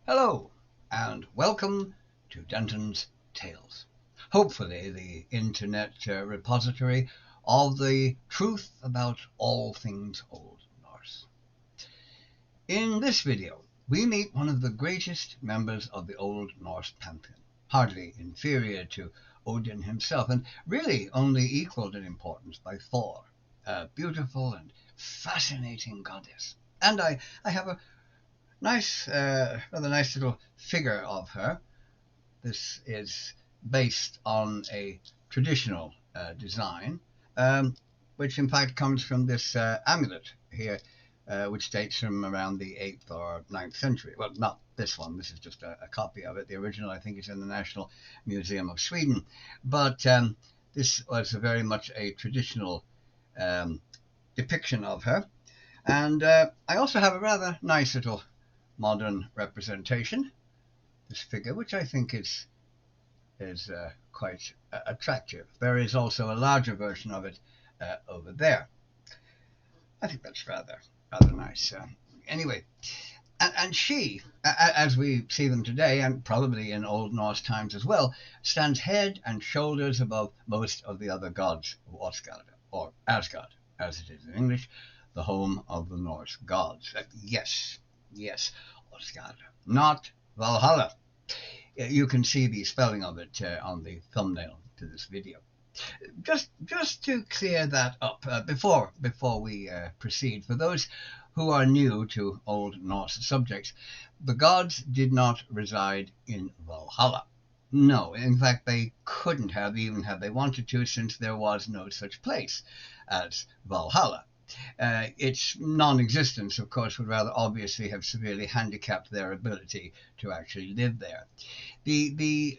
Hello, and welcome to Denton's Tales. Hopefully, the internet repository of the truth about all things Old Norse. In this video, we meet one of the greatest members of the Old Norse pantheon, hardly inferior to Odin himself, and really only equaled in importance by Thor, a beautiful and fascinating goddess. And I have a rather nice little figure of her. This is based on a traditional design, which in fact comes from this amulet here, which dates from around the 8th or 9th century. Well, not this one. This is just a copy of it. The original, I think, is in the National Museum of Sweden. But this was very much a traditional depiction of her. And I also have a rather nice little modern representation, this figure, which I think is quite attractive. There is also a larger version of it over there. I think that's rather nice. Anyway, and she, as we see them today, and probably in Old Norse times as well, stands head and shoulders above most of the other gods of Ásgarðr, or Asgard, as it is in English, the home of the Norse gods. Yes, Ásgarðr, not Valhalla. You can see the spelling of it on the thumbnail to this video. Just to clear that up before we proceed, for those who are new to Old Norse subjects, the gods did not reside in Valhalla. No, in fact, they couldn't have, even had they wanted to, since there was no such place as Valhalla. Its non-existence, of course, would rather obviously have severely handicapped their ability to actually live there. The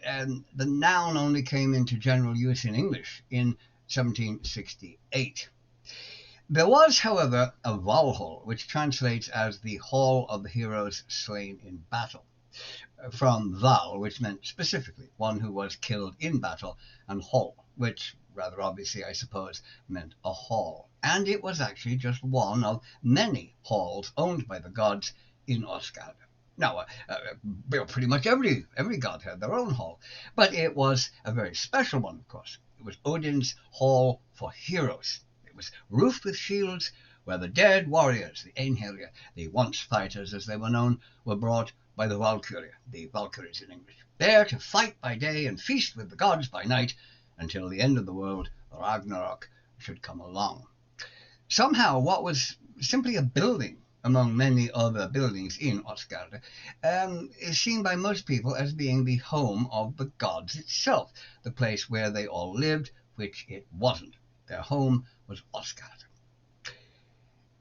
noun only came into general use in English in 1768. There was, however, a Valhall, which translates as the Hall of the Heroes Slain in Battle, from Val, which meant specifically one who was killed in battle, and Hall, which rather obviously, I suppose, meant a hall. And it was actually just one of many halls owned by the gods in Ásgarðr. Now, pretty much every god had their own hall, but it was a very special one, of course. It was Odin's Hall for Heroes. It was roofed with shields, where the dead warriors, the Einherjar, the once fighters as they were known, were brought by the Valkyries in English, there to fight by day and feast with the gods by night, until the end of the world, Ragnarok, should come along. Somehow, what was simply a building among many other buildings in Ásgarðr is seen by most people as being the home of the gods itself, the place where they all lived, which it wasn't. Their home was Ásgarðr.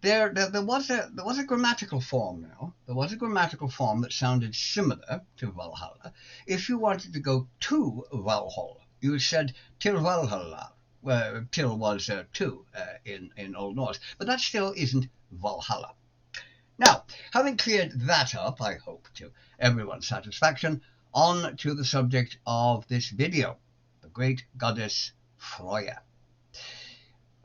There was a grammatical form now. There was a grammatical form that sounded similar to Valhalla. If you wanted to go to Valhall, you said til Valhalla, where til was to in Old Norse, but that still isn't Valhalla. Now, having cleared that up, I hope to everyone's satisfaction, on to the subject of this video, the great goddess Freyja.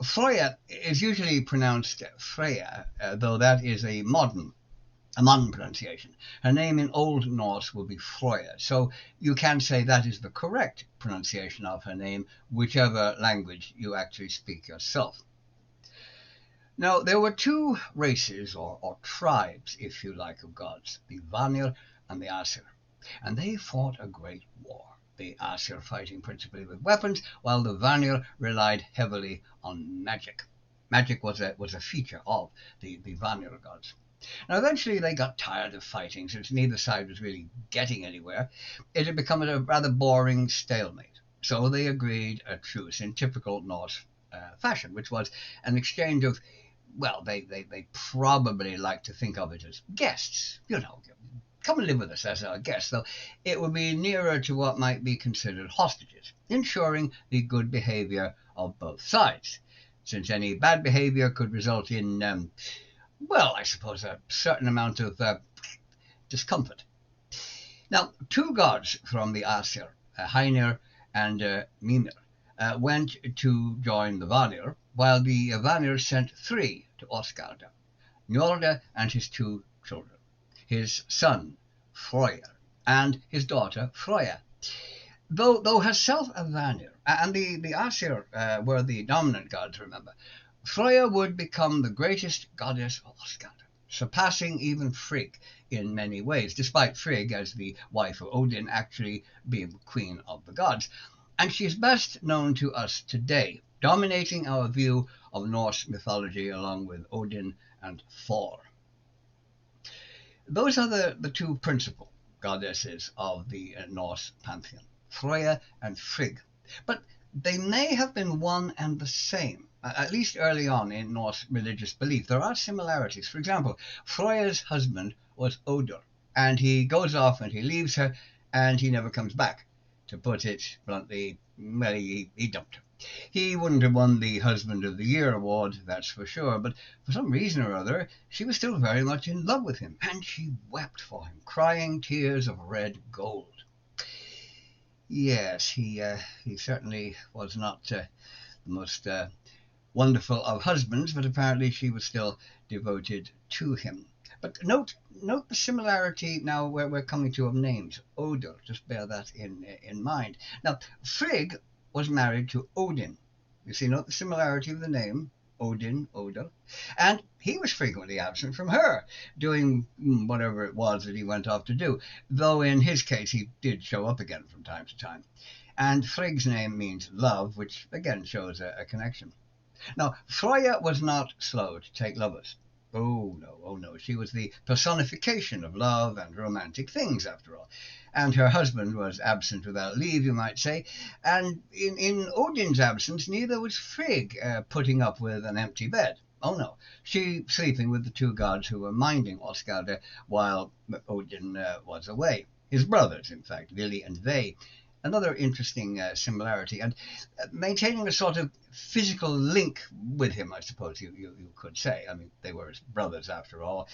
Freyja is usually pronounced Freyja, though that is a modern pronunciation. Her name in Old Norse will be Freyja, so you can say that is the correct pronunciation of her name, whichever language you actually speak yourself. Now, there were two races, or tribes, if you like, of gods, the Vanir and the Aesir, and they fought a great war. The Aesir fighting principally with weapons, while the Vanir relied heavily on magic. Magic was a feature of the Vanir gods. Now, eventually they got tired of fighting, since neither side was really getting anywhere. It had become a rather boring stalemate. So they agreed a truce in typical Norse fashion, which was an exchange of, well, they probably like to think of it as guests, come and live with us as our guests, though it would be nearer to what might be considered hostages, ensuring the good behavior of both sides, since any bad behavior could result in well, I suppose a certain amount of discomfort. Now, two gods from the Aesir, Heinir and Mimir, went to join the Vanir, while the Vanir sent three to Ásgarðr, Njord and his two children, his son Freyja, and his daughter Freyja. Though herself a Vanir, and the Aesir were the dominant gods, remember, Freyja would become the greatest goddess of Ásgarðr, surpassing even Frigg in many ways, despite Frigg, as the wife of Odin, actually being the queen of the gods. And she is best known to us today, dominating our view of Norse mythology along with Odin and Thor. Those are the two principal goddesses of the Norse pantheon, Freyja and Frigg. But they may have been one and the same, at least early on in Norse religious belief. There are similarities. For example, Freyja's husband was Odr, and he goes off and he leaves her, and he never comes back. To put it bluntly, well, he dumped her. He wouldn't have won the Husband of the Year award, that's for sure, but for some reason or other, she was still very much in love with him, and she wept for him, crying tears of red gold. Yes, he certainly was not the most wonderful of husbands, but apparently she was still devoted to him. But note the similarity now where we're coming to of names. Odr, just bear that in mind. Now, Frigg was married to Odin. You see, note the similarity of the name, Odin, Odr. And he was frequently absent from her, doing whatever it was that he went off to do, though in his case he did show up again from time to time. And Frigg's name means love, which again shows a connection. Now, Freyja was not slow to take lovers. Oh no, she was the personification of love and romantic things, after all. And her husband was absent without leave, you might say, and in Odin's absence, neither was Frigg putting up with an empty bed. Oh no, she sleeping with the two gods who were minding Ásgarðr while Odin was away. His brothers, in fact, Vili and Ve. Another interesting similarity, and maintaining a sort of physical link with him, I suppose you could say. I mean, they were his brothers after all,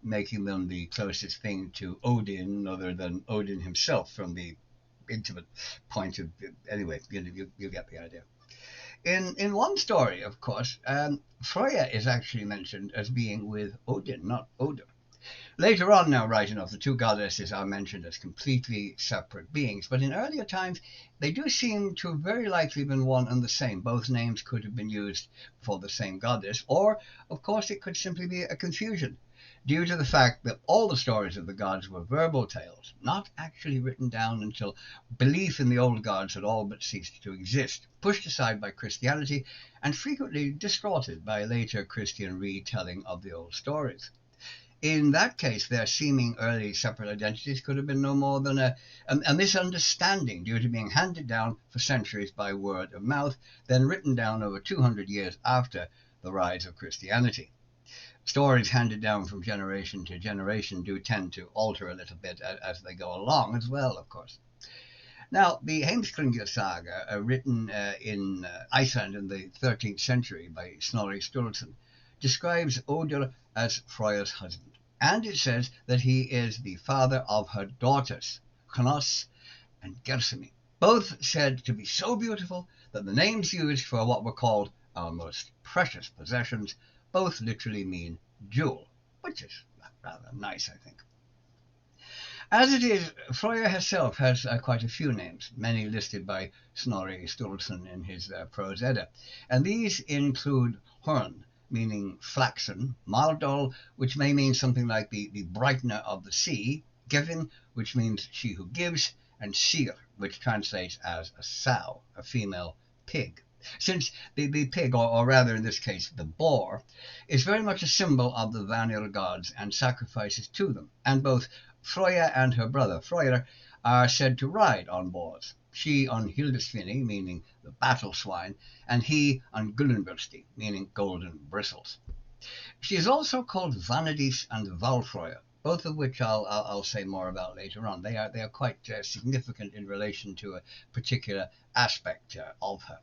making them the closest thing to Odin other than Odin himself from the intimate point of view. Anyway, you get the idea. In one story, of course, Freyja is actually mentioned as being with Odin, not Odr. Later on, now right enough, the two goddesses are mentioned as completely separate beings, but in earlier times they do seem to have very likely been one and the same. Both names could have been used for the same goddess, or, of course, it could simply be a confusion, due to the fact that all the stories of the gods were verbal tales, not actually written down until belief in the old gods had all but ceased to exist, pushed aside by Christianity, and frequently distorted by later Christian retelling of the old stories. In that case, their seeming early separate identities could have been no more than a misunderstanding due to being handed down for centuries by word of mouth, then written down over 200 years after the rise of Christianity. Stories handed down from generation to generation do tend to alter a little bit as they go along as well, of course. Now, the Heimskringla saga, written in Iceland in the 13th century by Snorri Sturluson, describes Odr as Freyja's husband, and it says that he is the father of her daughters, Hnoss and Gersemi, both said to be so beautiful that the names used for what were called our most precious possessions both literally mean jewel, which is rather nice, I think. As it is, Freyja herself has quite a few names, many listed by Snorri Sturluson in his Prose Edda, and these include Horn, meaning flaxen, Maldol, which may mean something like the brightener of the sea, Gefin, which means she who gives, and Syr, which translates as a sow, a female pig. Since the pig, or rather in this case the boar, is very much a symbol of the Vanir gods and sacrifices to them, and both Freyja and her brother Freyr are said to ride on boars, she on Hildisvini, meaning the battle swine, and he on Gullinbursti, meaning golden bristles. She is also called Vanadis and Valfreyja, both of which I'll say more about later on. They are quite significant in relation to a particular aspect of her.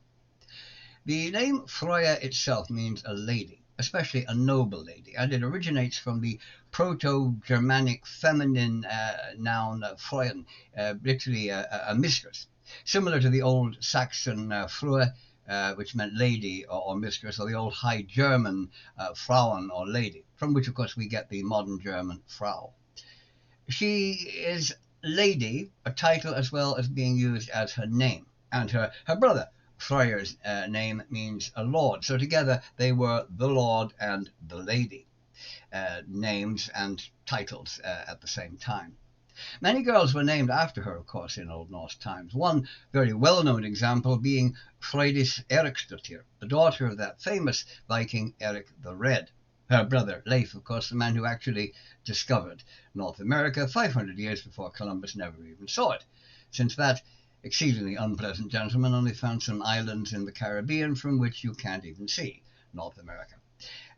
The name Freyja itself means a lady, especially a noble lady, and it originates from the Proto-Germanic feminine noun Freuen, literally a mistress, similar to the Old Saxon Frue, which meant lady or mistress, or the Old High German Frauen or lady, from which of course we get the modern German Frau. She is Lady, a title as well as being used as her name. And her brother, Freyja's name means a lord. So together they were the Lord and the Lady, names and titles at the same time. Many girls were named after her, of course, in Old Norse times. One very well-known example being Freydis Eriksdottir, the daughter of that famous Viking Eric the Red. Her brother, Leif, of course, the man who actually discovered North America 500 years before Columbus never even saw it, since that exceedingly unpleasant gentleman only found some islands in the Caribbean from which you can't even see North America.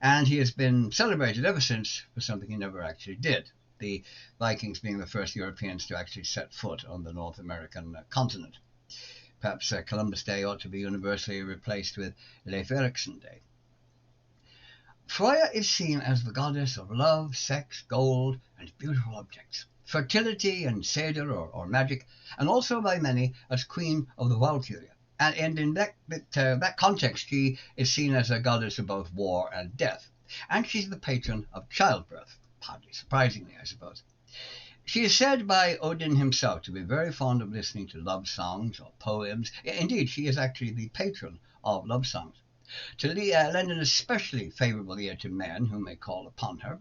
And he has been celebrated ever since for something he never actually did, the Vikings being the first Europeans to actually set foot on the North American continent. Perhaps Columbus Day ought to be universally replaced with Leif Erikson Day. Freyja is seen as the goddess of love, sex, gold, and beautiful objects, fertility and seder or magic, and also by many as queen of the Valkyries. And in that context, she is seen as a goddess of both war and death. And she's the patron of childbirth, hardly surprisingly, I suppose. She is said by Odin himself to be very fond of listening to love songs or poems. Indeed, she is actually the patron of love songs, to lend an especially favourable ear to men who may call upon her.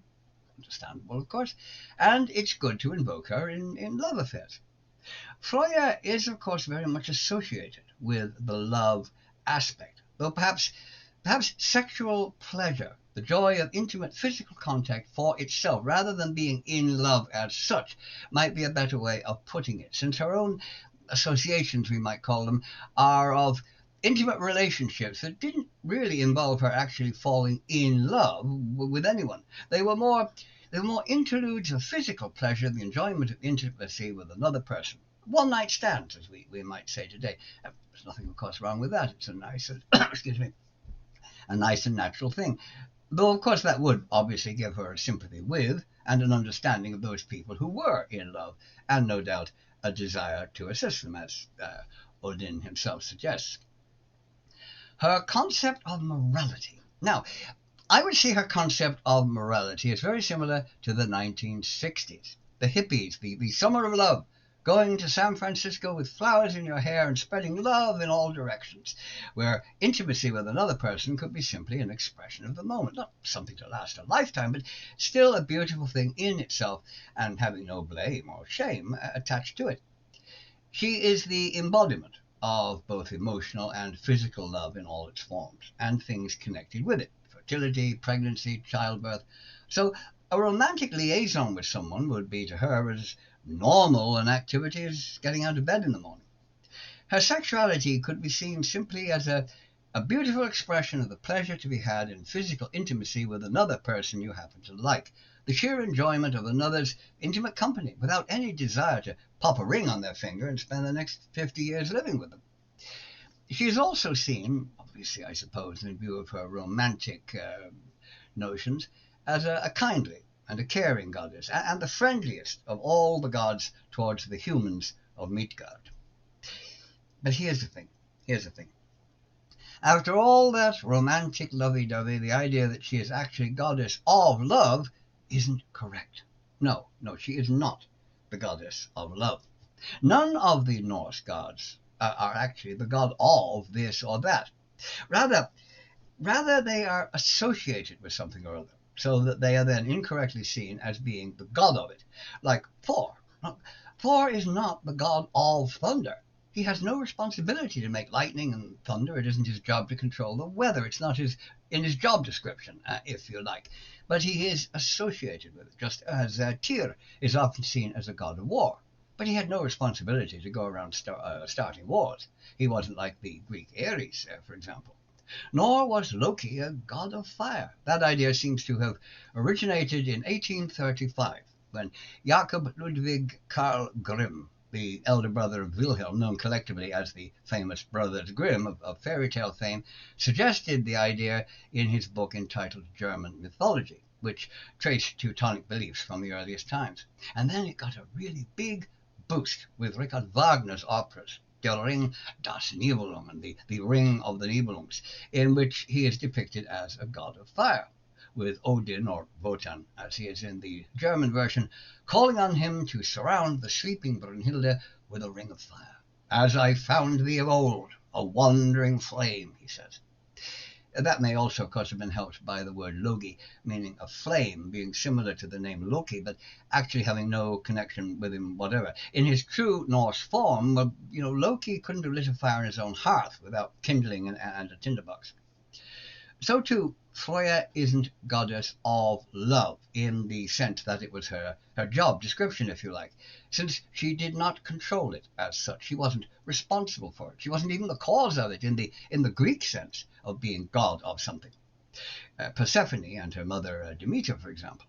Understandable, of course. And it's good to invoke her in love affairs. Freyja is, of course, very much associated with the love aspect, though perhaps sexual pleasure, the joy of intimate physical contact for itself, rather than being in love as such, might be a better way of putting it, since her own associations, we might call them, are of intimate relationships that didn't really involve her actually falling in love with anyone. They were more interludes of physical pleasure, the enjoyment of intimacy with another person. One-night stands, as we might say today. There's nothing, of course, wrong with that. It's a nice, excuse me, a nice and natural thing. Though, of course, that would obviously give her a sympathy with and an understanding of those people who were in love, and no doubt a desire to assist them, as Odin himself suggests. Her concept of morality. Now, I would say her concept of morality is very similar to the 1960s. The hippies, the summer of love, going to San Francisco with flowers in your hair and spreading love in all directions, where intimacy with another person could be simply an expression of the moment, not something to last a lifetime, but still a beautiful thing in itself and having no blame or shame attached to it. She is the embodiment of both emotional and physical love in all its forms, and things connected with it, fertility, pregnancy, childbirth. So a romantic liaison with someone would be to her as normal an activity as getting out of bed in the morning. Her sexuality could be seen simply as a beautiful expression of the pleasure to be had in physical intimacy with another person you happen to like, the sheer enjoyment of another's intimate company without any desire to pop a ring on their finger and spend the next 50 years living with them. She is also seen, obviously I suppose in view of her romantic notions, as a kindly and a caring goddess, and the friendliest of all the gods towards the humans of Midgard. But here's the thing. After all that romantic lovey-dovey, the idea that she is actually goddess of love isn't correct. No, she is not the goddess of love. None of the Norse gods are actually the god of this or that. Rather, they are associated with something or other, so that they are then incorrectly seen as being the god of it. Like Thor. Thor is not the god of thunder. He has no responsibility to make lightning and thunder. It isn't his job to control the weather. It's not in his job description, if you like. But he is associated with it, just as Tyr is often seen as a god of war. But he had no responsibility to go around starting wars. He wasn't like the Greek Ares, for example. Nor was Loki a god of fire. That idea seems to have originated in 1835, when Jakob Ludwig Karl Grimm, the elder brother of Wilhelm, known collectively as the famous Brothers Grimm of fairy tale fame, suggested the idea in his book entitled German Mythology, which traced Teutonic beliefs from the earliest times. And then it got a really big boost with Richard Wagner's operas, Der Ring das Nibelungen, the Ring of the Nibelungs, in which he is depicted as a god of fire. with Odin, or Wotan as he is in the German version, calling on him to surround the sleeping Brunhilde with a ring of fire. "As I found thee of old, a wandering flame," he says. That may also, of course, have been helped by the word Logi, meaning a flame, being similar to the name Loki, but actually having no connection with him whatever. In his true Norse form, Loki couldn't have lit a fire in his own hearth without kindling and a tinderbox. So too, Freyja isn't goddess of love in the sense that it was her job description, if you like, since she did not control it as such. She wasn't responsible for it. She wasn't even the cause of it in the Greek sense of being god of something. Persephone and her mother Demeter, for example.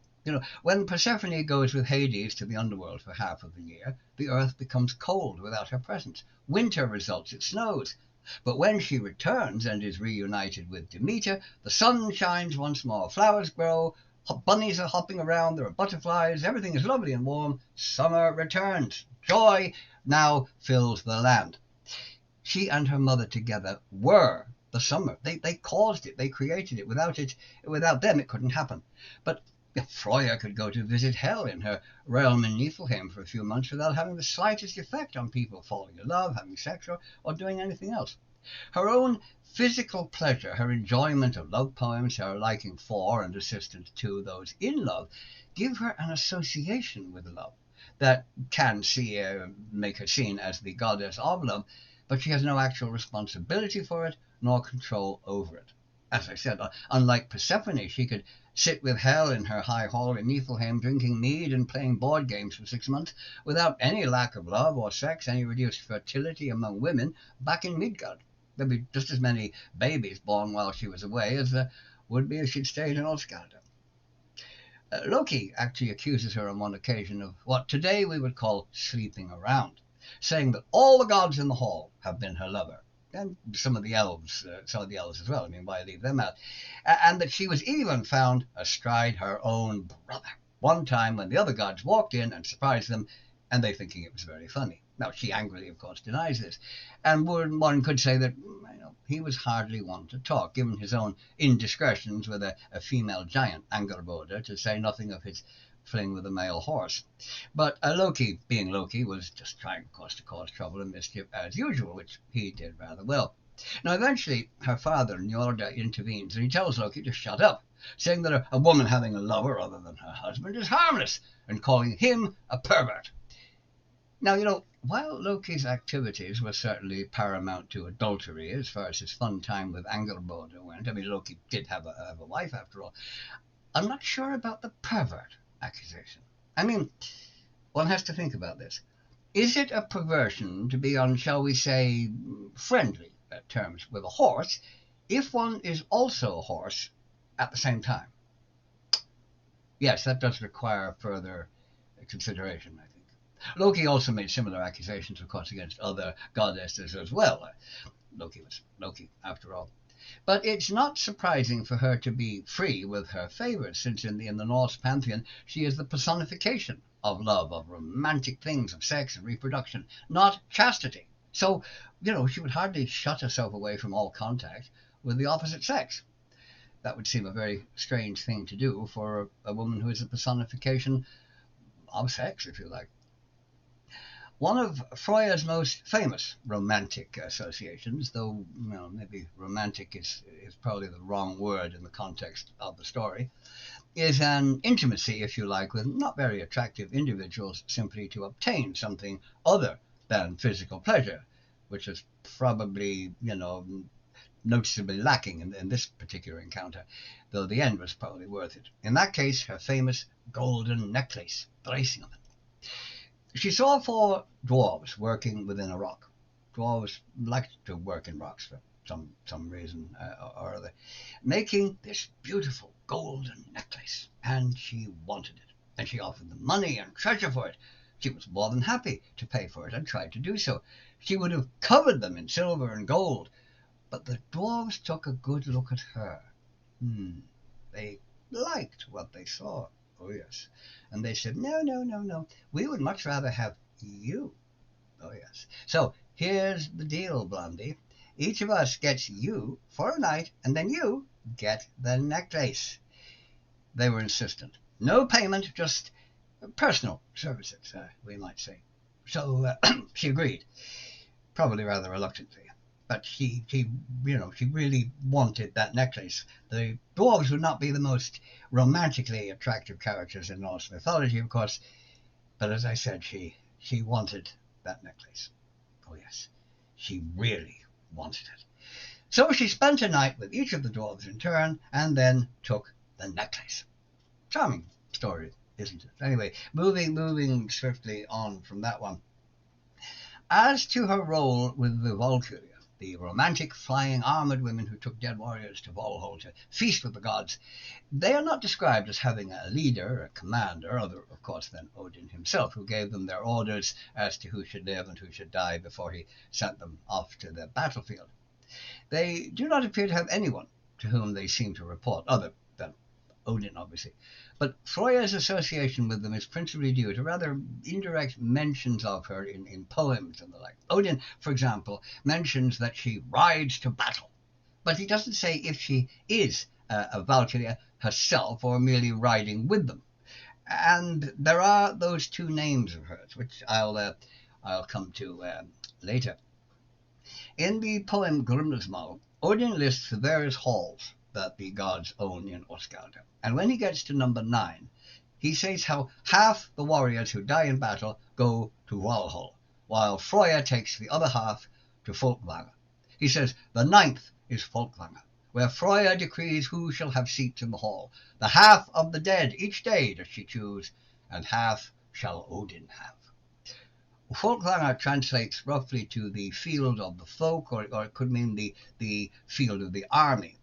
When Persephone goes with Hades to the underworld for half of the year, the earth becomes cold without her presence. Winter results, it snows. But when she returns and is reunited with Demeter, the sun shines once more, flowers grow, bunnies are hopping around, there are butterflies, everything is lovely and warm. Summer returns. Joy now fills the land. She and her mother together were the summer. They caused it, they created it. Without them, it couldn't happen. But Freyja could go to visit hell in her realm in Niflheim for a few months without having the slightest effect on people falling in love, having sex, or doing anything else. Her own physical pleasure, her enjoyment of love poems, her liking for and assistance to those in love, give her an association with love that can make her seen as the goddess of love, but she has no actual responsibility for it nor control over it. As I said, unlike Persephone, she could sit with Hel in her high hall in Niflheim, drinking mead and playing board games for 6 months, without any lack of love or sex, any reduced fertility among women back in Midgard. There'd be just as many babies born while she was away as there would be if she'd stayed in Ásgarðr. Loki actually accuses her on one occasion of what today we would call sleeping around, saying that all the gods in the hall have been her lover. And some of the elves as well. Why leave them out? And that she was even found astride her own brother. One time when the other gods walked in and surprised them, and they thinking it was very funny. Now, she angrily, of course, denies this. And one could say that he was hardly one to talk, given his own indiscretions with a female giant, Angrboda, to say nothing of his fling with a male horse. But Loki, being Loki, was just trying, of course, to cause trouble and mischief as usual, which he did rather well. Now, eventually, her father, Njorda, intervenes, and he tells Loki to shut up, saying that a woman having a lover other than her husband is harmless, and calling him a pervert. Now, while Loki's activities were certainly paramount to adultery as far as his fun time with Angrboda went, Loki did have a wife after all, I'm not sure about the pervert accusation. One has to think about this. Is it a perversion to be on, shall we say, friendly terms with a horse if one is also a horse at the same time? Yes, that does require further consideration, I think. Loki also made similar accusations, of course, against other goddesses as well. Loki was Loki, after all. But it's not surprising for her to be free with her favourites, since in the Norse pantheon she is the personification of love, of romantic things, of sex and reproduction, not chastity. So, she would hardly shut herself away from all contact with the opposite sex. That would seem a very strange thing to do for a woman who is a personification of sex, if you like. One of Freyja's most famous romantic associations, though maybe romantic is probably the wrong word in the context of the story, is an intimacy, if you like, with not very attractive individuals simply to obtain something other than physical pleasure, which is probably, noticeably lacking in this particular encounter, though the end was probably worth it. In that case, her famous golden necklace, Dreisingamen. She saw 4 dwarves working within a rock. Dwarves liked to work in rocks for some reason or other, making this beautiful golden necklace, and she wanted it, and she offered them money and treasure for it. She was more than happy to pay for it and tried to do so. She would have covered them in silver and gold, but the dwarves took a good look at her. They liked what they saw. Oh, yes. And they said, no, we would much rather have you. Oh, yes. So here's the deal, Blondie. Each of us gets you for a night, and then you get the necklace. they were insistent. No payment, just personal services, we might say. So she agreed, probably rather reluctantly. But she really wanted that necklace. The dwarves would not be the most romantically attractive characters in Norse mythology, of course, but as I said, she wanted that necklace. Oh yes, she really wanted it. So she spent a night with each of the dwarves in turn, and then took the necklace. Charming story, isn't it? Anyway, moving swiftly on from that one. As to her role with the Valkyries, the romantic flying armoured women who took dead warriors to Valhalla to feast with the gods, they are not described as having a leader, a commander, other, of course, than Odin himself, who gave them their orders as to who should live and who should die before he sent them off to the battlefield. They do not appear to have anyone to whom they seem to report, other than Odin, obviously. But Freyja's association with them is principally due to rather indirect mentions of her in poems and the like. Odin, for example, mentions that she rides to battle, but he doesn't say if she is a Valkyria herself or merely riding with them. And there are those two names of hers, which I'll come to later. In the poem Grimnismal, Odin lists the various halls that the gods own in Ásgarðr. And when he gets to number 9, he says how half the warriors who die in battle go to Valhalla, while Freyja takes the other half to Folkvanga. He says the 9th is Folkvanga, where Freyja decrees who shall have seats in the hall. The half of the dead each day does she choose, and half shall Odin have. Folkvanga translates roughly to the field of the folk, or it could mean the field of the army.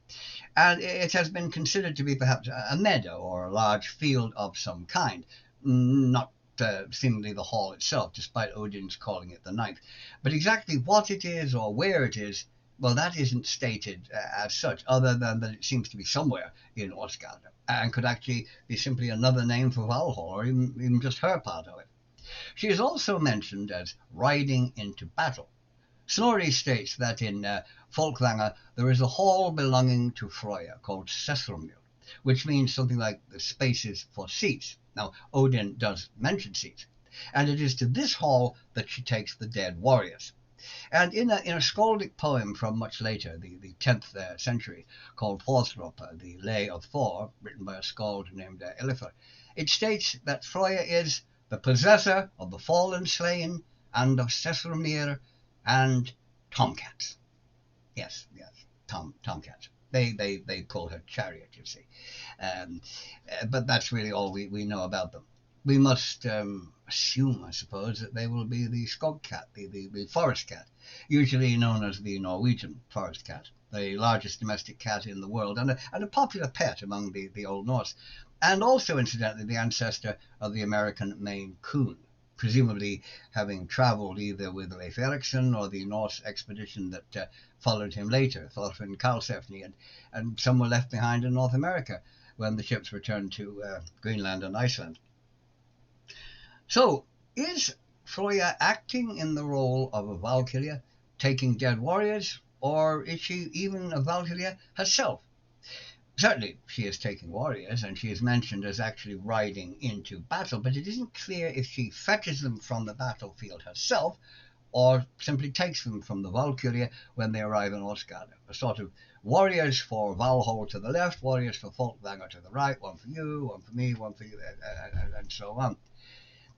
And it has been considered to be perhaps a meadow or a large field of some kind, not seemingly the hall itself, despite Odin's calling it the 9th. But exactly what it is or where it is, well, that isn't stated as such, other than that it seems to be somewhere in Ásgarðr, and could actually be simply another name for Valhalla, or even just her part of it. She is also mentioned as riding into battle. Snorri states that in Folkvanga there is a hall belonging to Freyja called Sessrumnir, which means something like the spaces for seats. Now, Odin does mention seats, and it is to this hall that she takes the dead warriors. And in a skaldic poem from much later, the 10th century, called Thorstroppa, the Lay of Thor, written by a skald named Elifar, it states that Freyja is the possessor of the fallen slain and of Sessrumnir and tomcats. Yes, tomcats. They pull her chariot, you see. But that's really all we know about them. We must assume, I suppose, that they will be the skog cat, the forest cat, usually known as the Norwegian forest cat, the largest domestic cat in the world, and a popular pet among the Old Norse, and also, incidentally, the ancestor of the American Maine Coon, presumably having travelled either with Leif Erikson or the Norse expedition that followed him later, Thorfinn Karlsefni, and some were left behind in North America when the ships returned to Greenland and Iceland. So, is Freyja acting in the role of a Valkyria, taking dead warriors, or is she even a Valkyria herself? Certainly, she is taking warriors, and she is mentioned as actually riding into battle, but it isn't clear if she fetches them from the battlefield herself, or simply takes them from the Valkyria when they arrive in Ásgarðr. A sort of warriors for Valhalla to the left, warriors for Folkvanga to the right, one for you, one for me, one for you, and so on.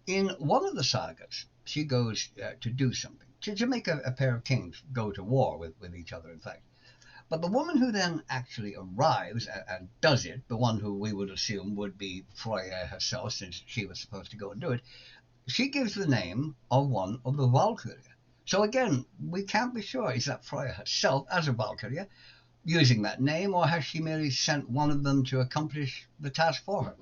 In one of the sagas, she goes to do something, to make a pair of kings go to war with each other, in fact. But the woman who then actually arrives and does it, the one who we would assume would be Freyja herself, since she was supposed to go and do it, she gives the name of one of the Valkyries. So again, we can't be sure, is that Freyja herself as a Valkyrie using that name, or has she merely sent one of them to accomplish the task for her?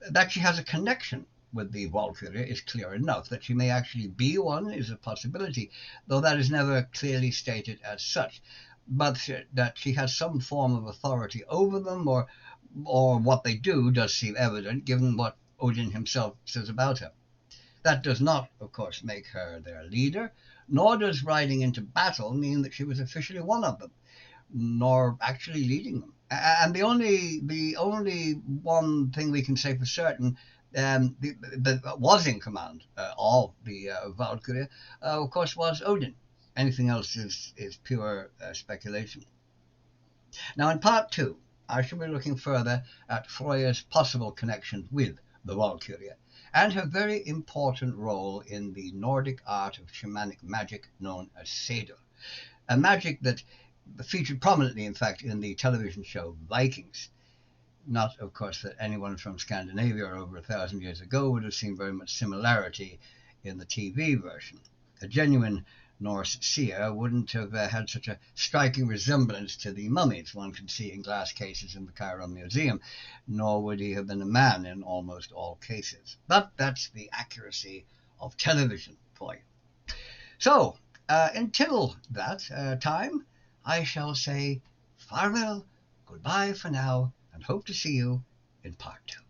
That she has a connection with the Valkyrie is clear enough. That she may actually be one is a possibility, though that is never clearly stated as such. But that she has some form of authority over them, or what they do, does seem evident, given what Odin himself says about her. That does not, of course, make her their leader, nor does riding into battle mean that she was officially one of them, nor actually leading them. And the only one thing we can say for certain that was in command of the Valkyrie, of course, was Odin. Anything else is pure speculation. Now, in part two, I shall be looking further at Freyja's possible connection with the Valkyrie and her very important role in the Nordic art of shamanic magic known as Seder, a magic that featured prominently, in fact, in the television show Vikings. Not, of course, that anyone from Scandinavia over 1,000 years ago would have seen very much similarity in the TV version. A genuine Norse seer wouldn't have had such a striking resemblance to the mummies one can see in glass cases in the Cairo Museum, nor would he have been a man in almost all cases. But that's the accuracy of television for you. So, until that time, I shall say farewell, goodbye for now, and hope to see you in part two.